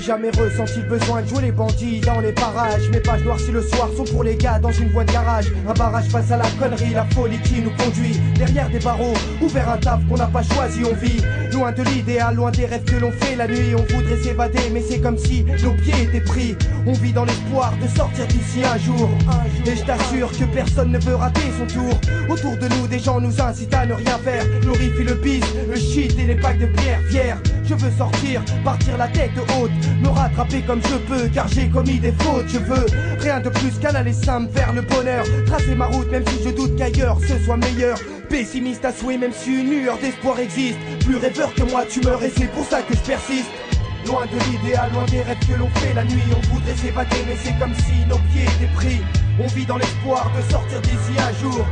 jamais ressenti le besoin de jouer les bandits dans les parages. Mes pages noircies le soir sont pour les gars dans une voie de garage. Un barrage face à la connerie, la folie qui nous conduit. Derrière des barreaux, ou vers un taf qu'on n'a pas choisi, on vit loin de l'idéal, loin des rêves que l'on fait la nuit. On voudrait s'évader mais c'est comme si nos pieds étaient pris. On vit dans l'espoir de sortir d'ici un jour. Et je t'assure que personne ne veut rater son tour. Autour de nous des gens nous incitent à ne rien faire. Glorifie le bis, le shit et les packs de pierre fier. Je veux sortir, partir la tête haute, me rattraper comme je peux car j'ai commis des fautes. Je veux rien de plus qu'un aller simple vers le bonheur. Tracer ma route même si je doute qu'ailleurs ce soit meilleur. Pessimiste à souhait même si une lueur d'espoir existe. Plus rêveur que moi tu meurs et c'est pour ça que je persiste. Loin de l'idéal, loin des rêves que l'on fait la nuit. On voudrait s'évader mais c'est comme si nos pieds étaient pris. On vit dans l'espoir de sortir d'ici un jour.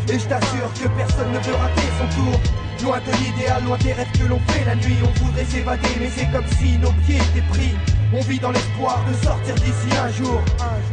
Et je t'assure que personne ne veut rater son tour. Loin de l'idéal, loin des rêves que l'on fait la nuit. On voudrait s'évader mais c'est comme si nos pieds étaient pris. On vit dans l'espoir de sortir d'ici un jour.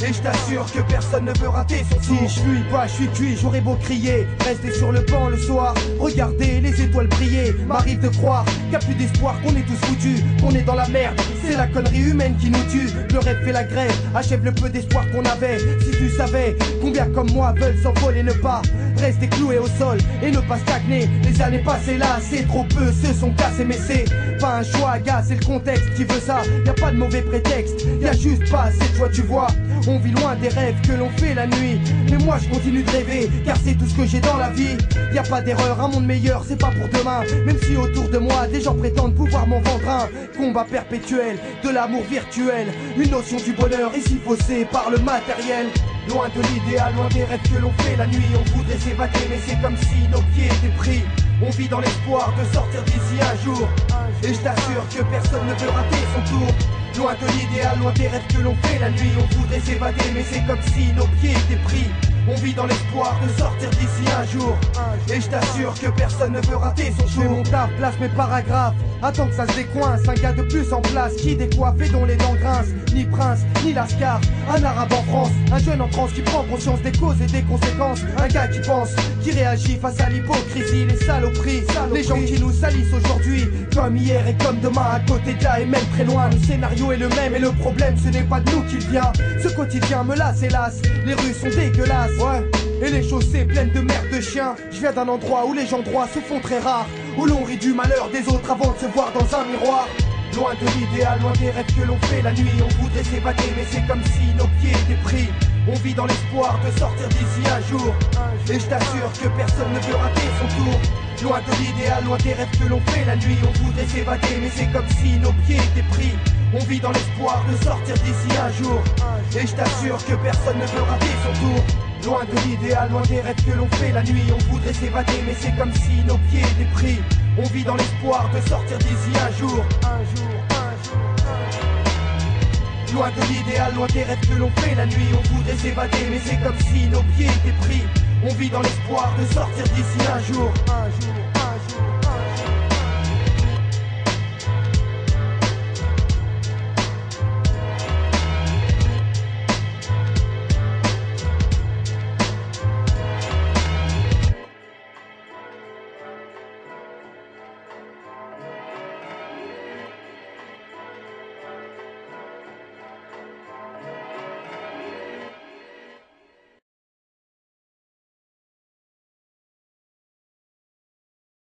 Et je t'assure que personne ne veut rater son tour. Si je suis pas, je suis cuit, j'aurais beau crier. Rester sur le banc le soir, regarder les étoiles briller. M'arrive de croire qu'il n'y a plus d'espoir, qu'on est tous foutus, qu'on est dans la merde. C'est la connerie humaine qui nous tue. Le rêve fait la grève, achève le peu d'espoir qu'on avait. Si tu savais combien comme moi veulent s'envoler, ne pas rester cloué au sol et ne pas stagner. Les années passées là, c'est trop peu, se sont cassés. Mais c'est pas un choix, gars, c'est le contexte qui veut ça. Y a pas de mauvais prétexte, y a juste pas assez de choix, tu vois. On vit loin des rêves que l'on fait la nuit. Mais moi je continue de rêver, car c'est tout ce que j'ai dans la vie. Y a pas d'erreur, un monde meilleur, c'est pas pour demain. Même si autour de moi, des gens prétendent pouvoir m'en vendre un. Combat perpétuel, de l'amour virtuel. Une notion du bonheur ici faussée par le matériel. Loin de l'idéal, loin des rêves que l'on fait la nuit. On voudrait s'évader mais c'est comme si nos pieds étaient pris. On vit dans l'espoir de sortir d'ici un jour. Et je t'assure que personne ne veut rater son tour. Loin de l'idéal, loin des rêves que l'on fait la nuit. On voudrait s'évader mais c'est comme si nos pieds étaient pris. On vit dans l'espoir de sortir d'ici un jour. Et je t'assure que personne ne veut rater son tour. Je fais mon taf, place mes paragraphes. Attends que ça se décoince, un gars de plus en place qui décoiffe et dont les dents grincent. Ni prince, ni lascar, un arabe en France. Un jeune en transe qui prend conscience des causes et des conséquences. Un gars qui pense, qui réagit face à l'hypocrisie. Les saloperies, les gens qui nous salissent aujourd'hui. Comme hier et comme demain, à côté de là et même très loin. Le scénario est le même et le problème ce n'est pas de nous qu'il vient. Ce quotidien me lasse hélas, les rues sont dégueulasses. Ouais. Et les chaussées pleines de merde de chiens. Je viens d'un endroit où les gens droits se font très rares. Où l'on rit du malheur des autres avant de se voir dans un miroir. Loin de l'idéal, loin des rêves que l'on fait la nuit. On voudrait s'évader mais c'est comme si nos pieds étaient pris. On vit dans l'espoir de sortir d'ici un jour. Et je t'assure que personne ne veut rater son tour. Loin de l'idéal, loin des rêves que l'on fait la nuit. On voudrait s'évader mais c'est comme si nos pieds étaient pris. On vit dans l'espoir de sortir d'ici un jour. Et je t'assure que personne ne veut rater son tour. Loin de l'idéal, loin des rêves que l'on fait la nuit. On voudrait s'évader mais c'est comme si nos pieds étaient pris. On vit dans l'espoir de sortir d'ici un jour. Loin de l'idéal, loin des rêves que l'on fait la nuit. On voudrait s'évader mais c'est comme si nos pieds étaient pris. On vit dans l'espoir de sortir d'ici un jour.